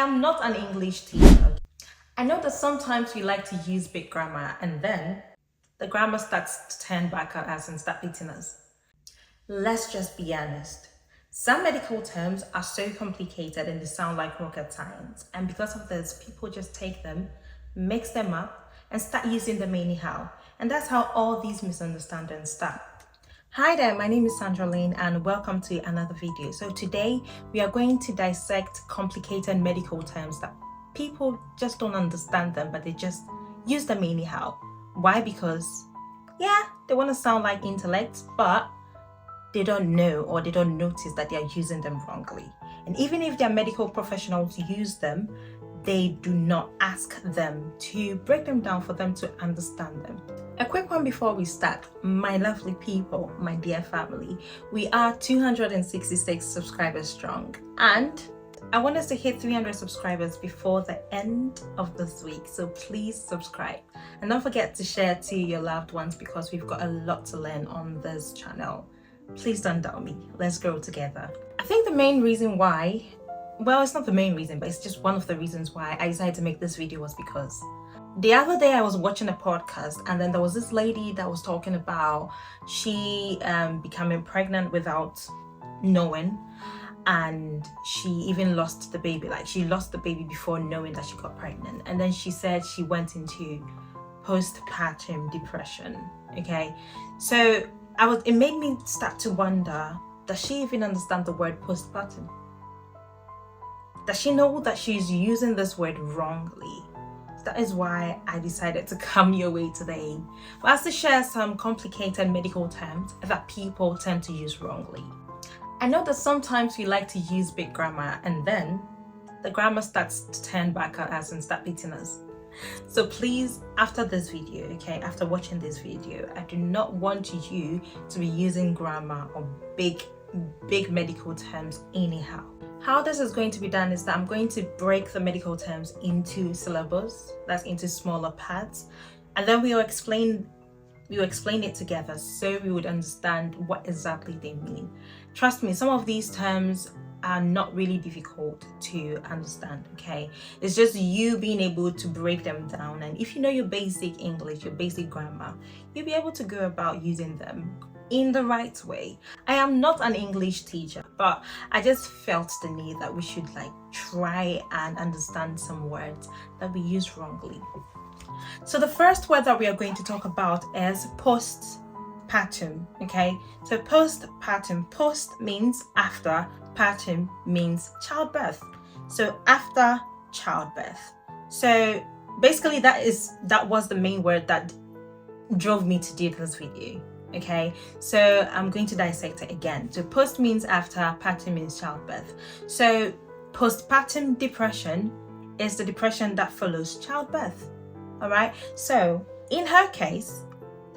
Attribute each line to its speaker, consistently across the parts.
Speaker 1: am not an English teacher. I know that sometimes we like to use big grammar and then the grammar starts to turn back at us and start beating us. Let's just be honest. Some medical terms are so complicated and they sound like rocket science. And because of this, people just take them, mix them up, and start using them anyhow. And that's how all these misunderstandings start. Hi there, my name is Sandra Lane and welcome to another video. So today we are going to dissect complicated medical terms that people just don't understand them, but they just use them anyhow. Why? Because, they want to sound like intellect, but they don't know or they don't notice that they are using them wrongly. And even if they're medical professionals use them, they do not ask them to break them down for them to understand them. A quick one before we start, my lovely people, my dear family, we are 266 subscribers strong and I want us to hit 300 subscribers before the end of this week, so please subscribe and don't forget to share to your loved ones because we've got a lot to learn on this channel. Please don't doubt me, let's grow together. I think the main reason why, well, it's not the main reason, but it's just one of the reasons why I decided to make this video was because the other day I was watching a podcast and then there was this lady that was talking about she becoming pregnant without knowing, and she even lost the baby. Like she lost the baby before knowing that she got pregnant, and then she said she went into postpartum depression. Okay, so it made me start to wonder, does she even understand the word postpartum? Does she know that she's using this word wrongly? That is why I decided to come your way today for us to share some complicated medical terms that people tend to use wrongly. I know that sometimes we like to use big grammar and then the grammar starts to turn back at us and start beating us. So please, after this video, after watching this video, I do not want you to be using grammar or big medical terms anyhow. How this is going to be done is that I'm going to break the medical terms into syllables, that's into smaller parts, and then we'll explain it together so we would understand what exactly they mean. Trust me, some of these terms are not really difficult to understand, okay? It's just you being able to break them down, and if you know your basic English, your basic grammar, you'll be able to go about using them in the right way. I am not an English teacher, but I just felt the need that we should try and understand some words that we use wrongly. So the first word that we are going to talk about is postpartum, okay? So postpartum, post means after, partum means childbirth. So after childbirth. So basically that was the main word that drove me to do this video. Okay, so I'm going to dissect it again. So post means after, partum means childbirth. So postpartum depression is the depression that follows childbirth. All right, so in her case,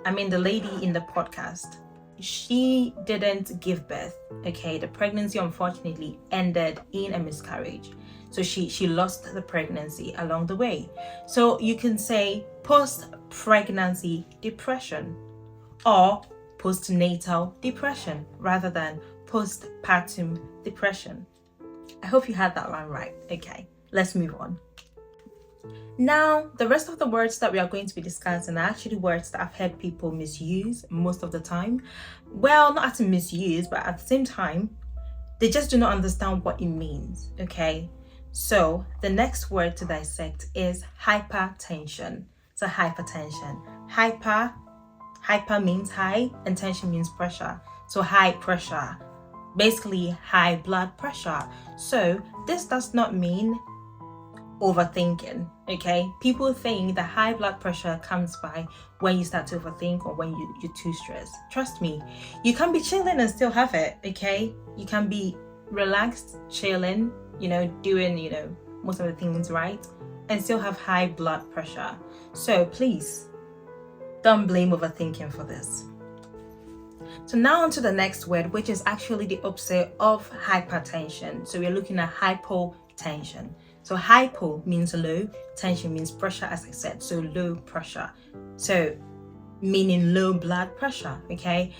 Speaker 1: the lady in the podcast, she didn't give birth. Okay, the pregnancy unfortunately ended in a miscarriage. So she lost the pregnancy along the way. So you can say post-pregnancy depression or postnatal depression rather than postpartum depression. I hope you had that one right. Okay, let's move on. Now, the rest of the words that we are going to be discussing are actually words that I've heard people misuse most of the time. Well, not as in misuse, but at the same time, they just do not understand what it means, okay? So the next word to dissect is hypertension. So hypertension. Hyper means high and tension means pressure. So high pressure, basically high blood pressure. So this does not mean overthinking, okay? People think that high blood pressure comes by when you start to overthink or when you're too stressed. Trust me, you can be chilling and still have it, okay? You can be relaxed, chilling, doing, most of the things right, and still have high blood pressure. So please, don't blame overthinking for this. So now on to the next word, which is actually the opposite of hypertension. So we're looking at hypotension. So hypo means low, tension means pressure, as I said, so low pressure. So meaning low blood pressure, okay?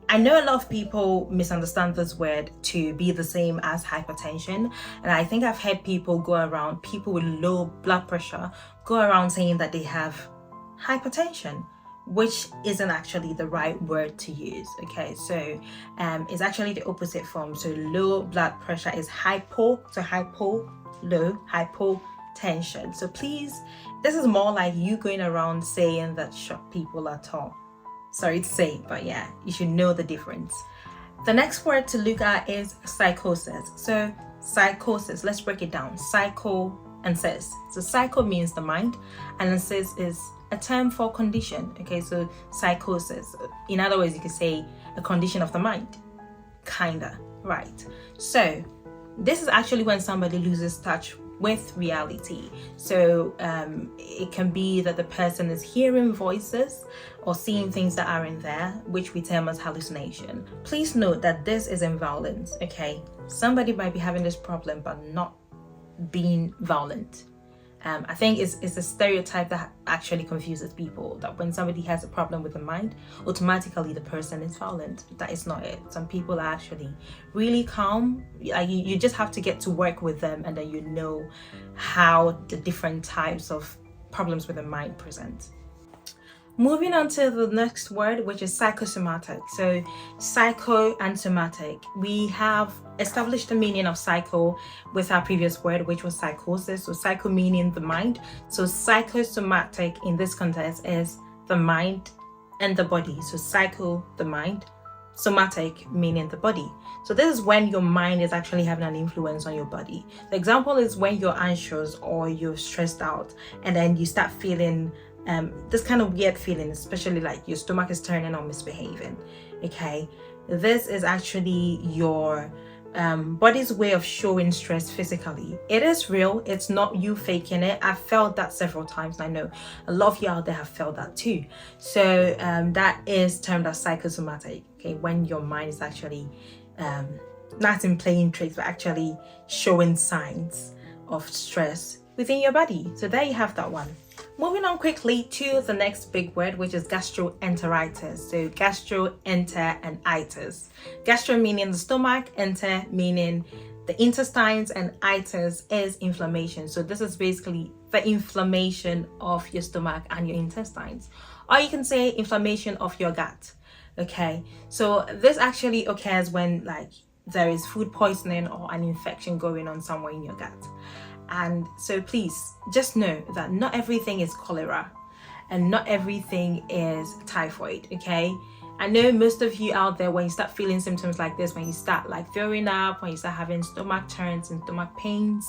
Speaker 1: I know a lot of people misunderstand this word to be the same as hypertension, and I think I've heard people with low blood pressure go around saying that they have hypertension, which isn't actually the right word to use. Okay, so it's actually the opposite form. So low blood pressure is low hypotension. So please, this is more like you going around saying that short people are tall. Sorry to say, but yeah, you should know the difference. The next word to look at is psychosis. So psychosis, let's break it down. Psycho and sis. So psycho means the mind, and sis is a term for condition. Okay, so psychosis, in other words, you could say a condition of the mind, kinda, right? So this is actually when somebody loses touch with reality. So it can be that the person is hearing voices or seeing things that aren't there, which we term as hallucination. Please note that this isn't violence. Okay, somebody might be having this problem but not being violent. I think it's a stereotype that actually confuses people, that when somebody has a problem with the mind, automatically the person is violent. That is not it. Some people are actually really calm. You just have to get to work with them, and then you know how the different types of problems with the mind present. Moving on to the next word, which is psychosomatic. So psycho and somatic. We have established the meaning of psycho with our previous word, which was psychosis. So psycho meaning the mind. So psychosomatic in this context is the mind and the body. So psycho, the mind, somatic meaning the body. So this is when your mind is actually having an influence on your body. The example is when you're anxious or you're stressed out, and then you start feeling this kind of weird feeling, especially like your stomach is turning or misbehaving. Okay, this is actually your body's way of showing stress physically. It is real. It's not you faking it. I've felt that several times, and I know a lot of you out there have felt that too. So that is termed as psychosomatic. Okay, when your mind is actually not in playing tricks, but actually showing signs of stress within your body. So there you have that one. Moving on quickly to the next big word, which is gastroenteritis. So gastroenter and itis. Gastro meaning the stomach, enter meaning the intestines, and itis is inflammation. So this is basically the inflammation of your stomach and your intestines. Or you can say inflammation of your gut. Okay, so this actually occurs when like there is food poisoning or an infection going on somewhere in your gut. And so please just know that not everything is cholera and not everything is typhoid. Okay, I know most of you out there, when you start feeling symptoms like this, when you start like throwing up, when you start having stomach turns and stomach pains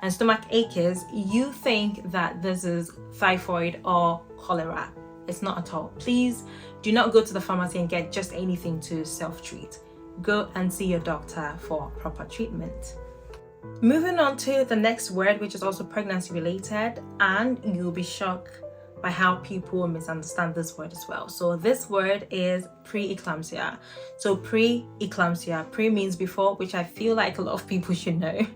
Speaker 1: and stomach aches, you think that this is typhoid or cholera. It's not at all. Please do not go to the pharmacy and get just anything to self-treat. Go and see your doctor for proper treatment. Moving on to the next word, which is also pregnancy related, and you'll be shocked by how people misunderstand this word as well. So this word is pre-eclampsia. So pre-eclampsia, pre means before, which I feel like a lot of people should know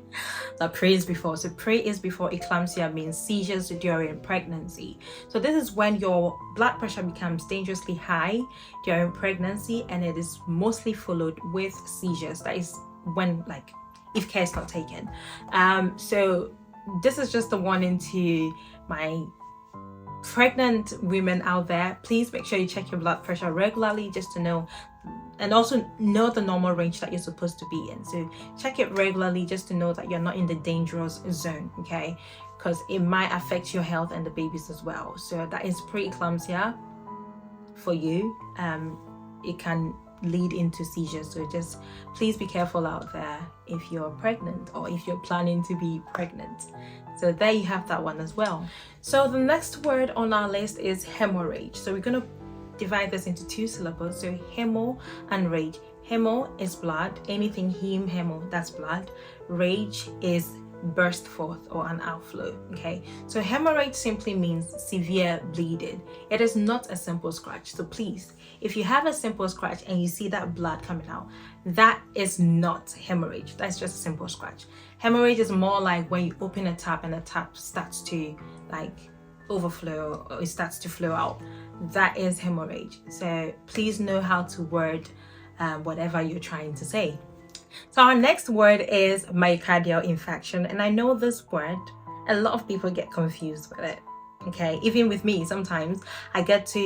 Speaker 1: that pre is before. So pre is before, eclampsia means seizures during pregnancy. So this is when your blood pressure becomes dangerously high during pregnancy, and it is mostly followed with seizures. That is when, like, if care is not taken. So this is just a warning to my pregnant women out there. Please make sure you check your blood pressure regularly, just to know, and also know the normal range that you're supposed to be in. So check it regularly just to know that you're not in the dangerous zone, okay? Because it might affect your health and the babies as well. So that is pre-eclampsia for you. It can lead into seizures, so just please be careful out there if you're pregnant or if you're planning to be pregnant. So there you have that one as well. So the next word on our list is hemorrhage. So we're going to divide this into two syllables. So hemo and rage. Hemo is blood, anything hemo, that's blood. Rage is burst forth or an outflow. Okay, so hemorrhage simply means severe bleeding. It is not a simple scratch. So please, if you have a simple scratch and you see that blood coming out, that is not hemorrhage. That's just a simple scratch. Hemorrhage is more like when you open a tap and the tap starts to like overflow, or it starts to flow out. That is hemorrhage. So please know how to word whatever you're trying to say. So our next word is myocardial infarction, and I know this word, a lot of people get confused with it. Okay, even with me, sometimes I get to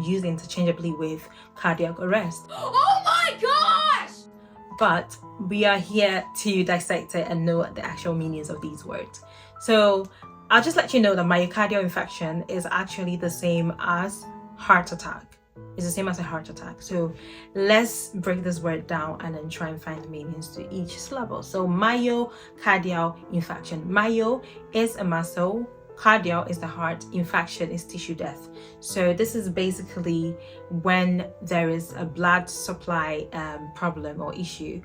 Speaker 1: use interchangeably with cardiac arrest.
Speaker 2: Oh my gosh!
Speaker 1: But we are here to dissect it and know the actual meanings of these words. So I'll just let you know that myocardial infarction is actually the same as heart attack. It's the same as a heart attack. So let's break this word down and then try and find the meanings to each syllable. So myocardial infarction. Myo is a muscle, cardial is the heart, infarction is tissue death. So this is basically when there is a blood supply problem or issue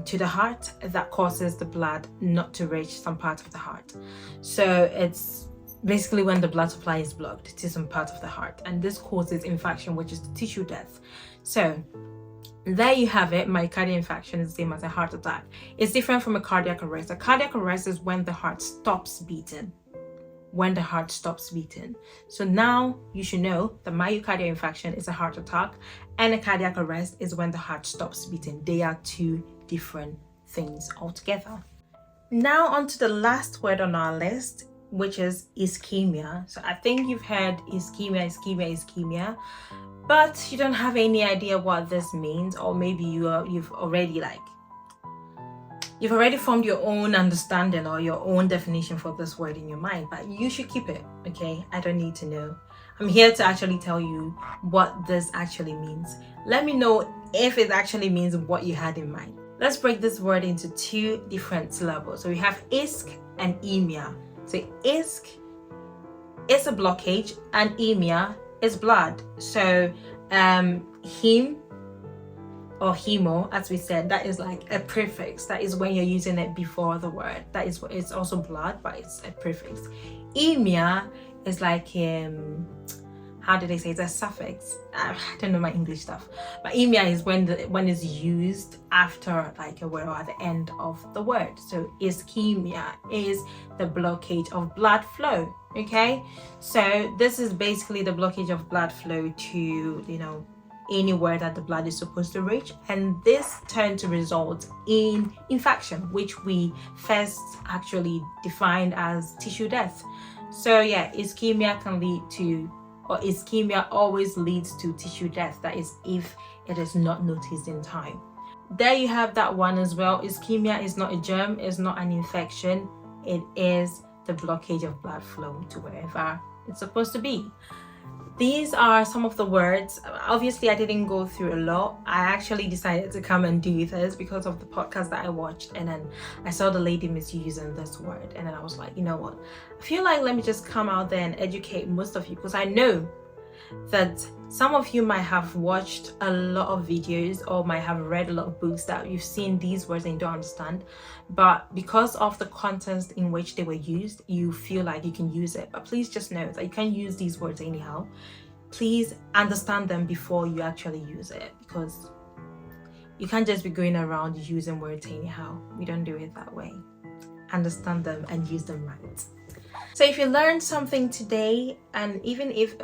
Speaker 1: to the heart that causes the blood not to reach some part of the heart. So it's basically when the blood supply is blocked to some part of the heart, and this causes infarction, which is the tissue death. So there you have it. Myocardial infarction is the same as a heart attack. It's different from a cardiac arrest. A cardiac arrest is when the heart stops beating. When the heart stops beating. So now you should know that myocardial infarction is a heart attack, and a cardiac arrest is when the heart stops beating. They are two different things altogether. Now on to the last word on our list, which is ischemia. So I think you've heard ischemia, but you don't have any idea what this means, or maybe you've already formed your own understanding or your own definition for this word in your mind, but you should keep it, okay? I don't need to know. I'm here to actually tell you what this actually means. Let me know if it actually means what you had in mind. Let's break this word into two different syllables. So we have isch and emia. So isch is a blockage and emia is blood. So hem or hemo, as we said, that is like a prefix. That is when you're using it before the word. That is, it's also blood, but it's a prefix. Emia is like how do they say, it's a suffix. I don't know my English stuff, but emia is when it's used after like a word or at the end of the word. So ischemia is the blockage of blood flow. Okay, so this is basically the blockage of blood flow to anywhere that the blood is supposed to reach, and this tend to result in infarction, which we first actually defined as tissue death. So yeah, ischemia can lead to, or ischemia always leads to tissue death. That is if it is not noticed in time. There you have that one as well. Ischemia is not a germ, it's not an infection, it is the blockage of blood flow to wherever it's supposed to be. These are some of the words. Obviously, I didn't go through a lot. I actually decided to come and do this because of the podcast that I watched, and then I saw the lady misusing this word, and then I was like, you know what? I feel like let me just come out there and educate most of you, because I know that some of you might have watched a lot of videos or might have read a lot of books that you've seen these words and you don't understand, but because of the context in which they were used, you feel like you can use it. But please just know that you can't use these words anyhow. Please understand them before you actually use it, because you can't just be going around using words anyhow. We don't do it that way. Understand them and use them right. So if you learned something today, and even if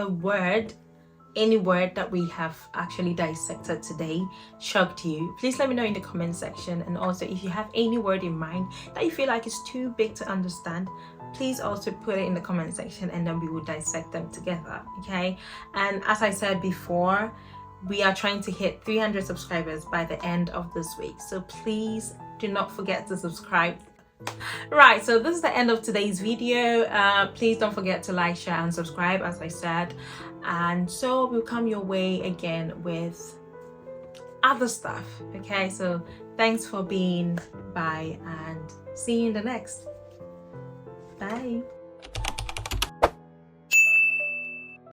Speaker 1: any word that we have actually dissected today shocked you, please let me know in the comment section. And also, if you have any word in mind that you feel like is too big to understand, please also put it in the comment section, and then we will dissect them together, okay? And as I said before, we are trying to hit 300 subscribers by the end of this week, so please do not forget to subscribe. Right, so this is the end of today's video. Please don't forget to like, share and subscribe, as I said, and so we'll come your way again with other stuff. Okay, so thanks for being by, and see you in the next. Bye.